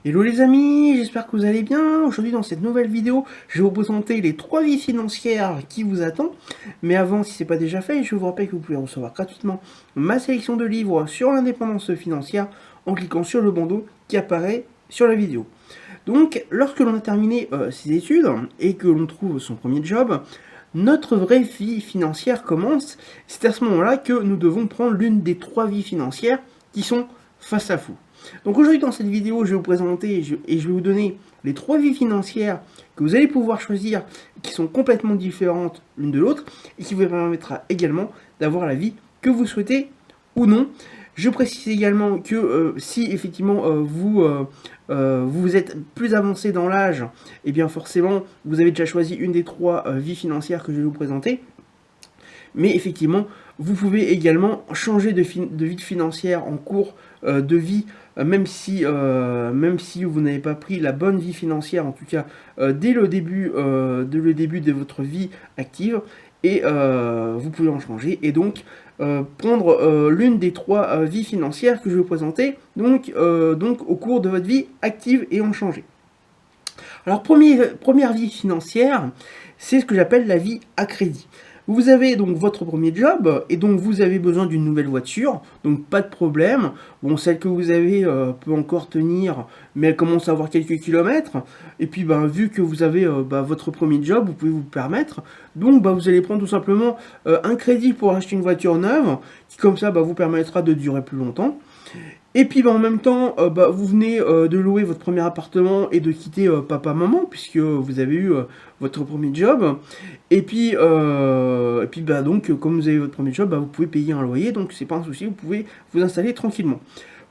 Hello les amis, j'espère que vous allez bien. Aujourd'hui dans cette nouvelle vidéo, je vais vous présenter les 3 vies financières qui vous attendent. Mais avant, si ce n'est pas déjà fait, je vous rappelle que vous pouvez recevoir gratuitement ma sélection de livres sur l'indépendance financière en cliquant sur le bandeau qui apparaît sur la vidéo. Donc, lorsque l'on a terminé ses études et que l'on trouve son premier job, notre vraie vie financière commence. C'est à ce moment-là que nous devons prendre l'une des 3 vies financières qui sont face à vous. Donc aujourd'hui dans cette vidéo, je vais vous présenter et je vais vous donner les 3 vies financières que vous allez pouvoir choisir, qui sont complètement différentes l'une de l'autre, et qui vous permettra également d'avoir la vie que vous souhaitez ou non. Je précise également que si effectivement vous êtes plus avancé dans l'âge, et bien forcément vous avez déjà choisi une des 3 vies financières que je vais vous présenter. Mais effectivement, vous pouvez également changer de vie financière en cours de vie, même si vous n'avez pas pris la bonne vie financière, en tout cas dès le début de votre vie active, et vous pouvez en changer, et donc prendre l'une des 3 vies financières que je vais vous présenter, donc au cours de votre vie active et en changer. Alors première vie financière, c'est ce que j'appelle la vie à crédit. Vous avez donc votre premier job et donc vous avez besoin d'une nouvelle voiture, donc pas de problème. Bon, celle que vous avez peut encore tenir, mais elle commence à avoir quelques kilomètres. Et puis vu que vous avez votre premier job, vous pouvez vous permettre. Donc vous allez prendre tout simplement un crédit pour acheter une voiture neuve, qui comme ça vous permettra de durer plus longtemps. Et puis en même temps, vous venez de louer votre premier appartement et de quitter papa-maman, puisque vous avez eu votre premier job. Et puis donc, comme vous avez votre premier job, vous pouvez payer un loyer, donc c'est pas un souci, vous pouvez vous installer tranquillement.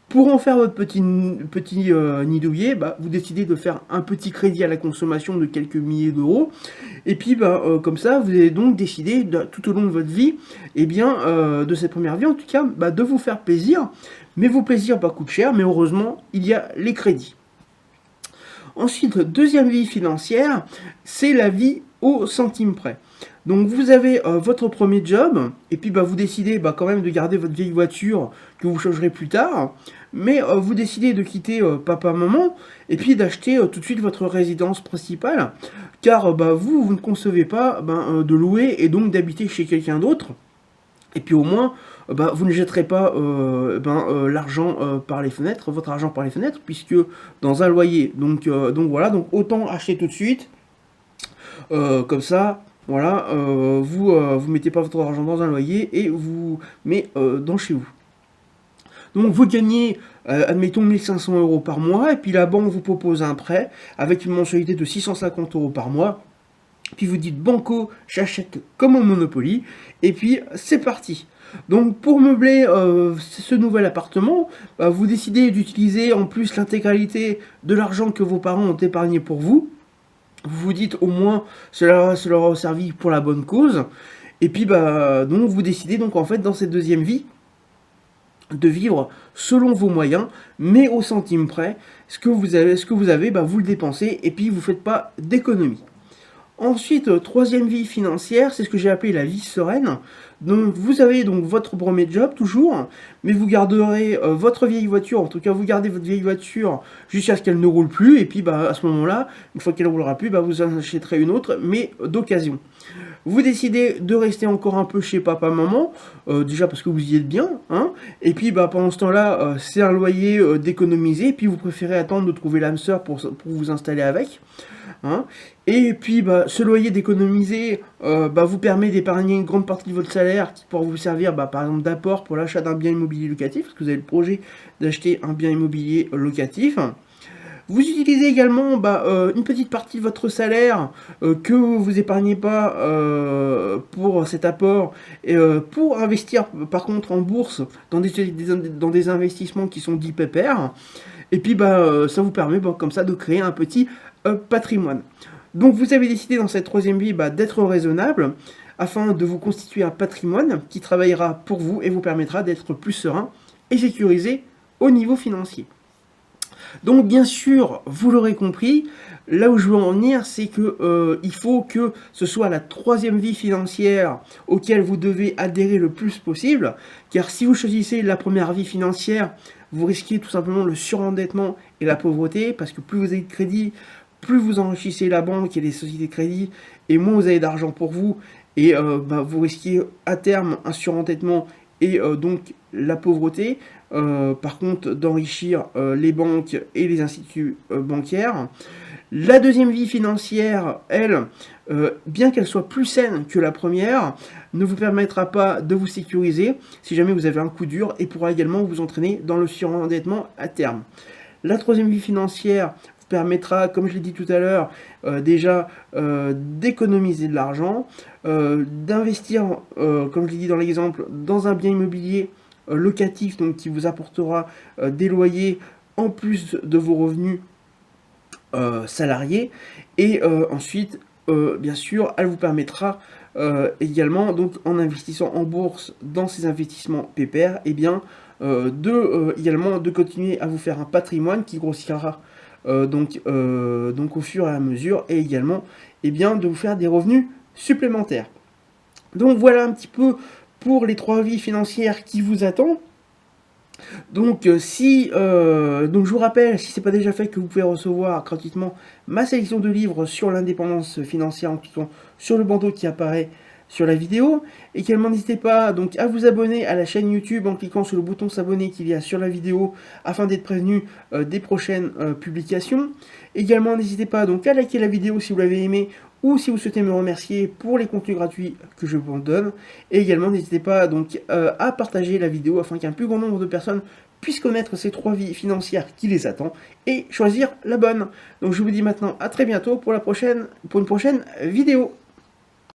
Pour en faire votre petit nid douillet, vous décidez de faire un petit crédit à la consommation de quelques milliers d'euros. Et puis comme ça, vous allez donc décider tout au long de votre vie, et bien de cette première vie en tout cas, de vous faire plaisir. Mais vos plaisirs coûtent cher, mais heureusement, il y a les crédits. Ensuite, deuxième vie financière, c'est la vie au centime près. Donc vous avez votre premier job, et puis vous décidez quand même de garder votre vieille voiture que vous changerez plus tard, mais vous décidez de quitter papa-maman, et puis d'acheter tout de suite votre résidence principale, car vous ne concevez pas de louer et donc d'habiter chez quelqu'un d'autre. Et puis au moins, vous ne jetterez pas l'argent par les fenêtres, votre argent par les fenêtres, puisque dans un loyer. Donc voilà, donc autant acheter tout de suite, comme ça, voilà, vous mettez pas votre argent dans un loyer et vous mettez dans chez vous. Donc vous gagnez, admettons, 1500 euros par mois, et puis la banque vous propose un prêt avec une mensualité de 650 euros par mois. Puis vous dites banco, j'achète comme au Monopoly, et puis c'est parti. Donc pour meubler ce nouvel appartement, vous décidez d'utiliser en plus l'intégralité de l'argent que vos parents ont épargné pour vous. Vous vous dites au moins cela aura servi pour la bonne cause. Et puis donc vous décidez donc en fait dans cette deuxième vie de vivre selon vos moyens, mais au centime près. Ce que vous avez, vous le dépensez et puis vous ne faites pas d'économie. Ensuite, troisième vie financière, c'est ce que j'ai appelé la vie sereine. Donc vous avez donc votre premier job toujours, mais vous garderez votre vieille voiture, en tout cas vous gardez votre vieille voiture jusqu'à ce qu'elle ne roule plus, et puis à ce moment-là, une fois qu'elle ne roulera plus, vous en achèterez une autre, mais d'occasion. Vous décidez de rester encore un peu chez papa-maman, déjà parce que vous y êtes bien, hein, et puis pendant ce temps-là, c'est un loyer d'économiser, et puis vous préférez attendre de trouver l'âme sœur pour vous installer avec. Hein. Et puis ce loyer d'économiser vous permet d'épargner une grande partie de votre salaire qui pourra vous servir par exemple d'apport pour l'achat d'un bien immobilier locatif, parce que vous avez le projet d'acheter un bien immobilier locatif. Vous utilisez également une petite partie de votre salaire que vous épargnez pas pour cet apport, et, pour investir par contre en bourse dans des investissements qui sont dits pépères. Et puis ça vous permet comme ça de créer un petit patrimoine. Donc vous avez décidé dans cette troisième vie d'être raisonnable afin de vous constituer un patrimoine qui travaillera pour vous et vous permettra d'être plus serein et sécurisé au niveau financier. Donc bien sûr, vous l'aurez compris, là où je veux en venir, c'est que il faut que ce soit la troisième vie financière auquel vous devez adhérer le plus possible, car si vous choisissez la première vie financière, vous risquez tout simplement le surendettement et la pauvreté, parce que plus vous avez de crédit, plus vous enrichissez la banque et les sociétés de crédit, et moins vous avez d'argent pour vous, et vous risquez à terme un surendettement et donc la pauvreté. Par contre, d'enrichir les banques et les instituts bancaires. La deuxième vie financière, elle, bien qu'elle soit plus saine que la première, ne vous permettra pas de vous sécuriser si jamais vous avez un coup dur et pourra également vous entraîner dans le surendettement à terme. La troisième vie financière vous permettra, comme je l'ai dit tout à l'heure, déjà d'économiser de l'argent, d'investir, comme je l'ai dit dans l'exemple, dans un bien immobilier locatif, donc qui vous apportera des loyers en plus de vos revenus salariés, et ensuite bien sûr elle vous permettra également, donc en investissant en bourse dans ces investissements pépères, et bien également de continuer à vous faire un patrimoine qui grossira donc au fur et à mesure, et également bien de vous faire des revenus supplémentaires. Donc voilà un petit peu pour les trois vies financières qui vous attendent. Donc donc je vous rappelle, si ce n'est pas déjà fait, que vous pouvez recevoir gratuitement ma sélection de livres sur l'indépendance financière en cliquant sur le bandeau qui apparaît sur la vidéo. Également, n'hésitez pas donc à vous abonner à la chaîne YouTube en cliquant sur le bouton s'abonner qu'il y a sur la vidéo afin d'être prévenu des prochaines publications. Également, n'hésitez pas donc à liker la vidéo si vous l'avez aimée ou si vous souhaitez me remercier pour les contenus gratuits que je vous donne. Et également, n'hésitez pas donc à partager la vidéo afin qu'un plus grand nombre de personnes puissent connaître ces trois vies financières qui les attendent et choisir la bonne. Donc je vous dis maintenant à très bientôt pour une prochaine vidéo.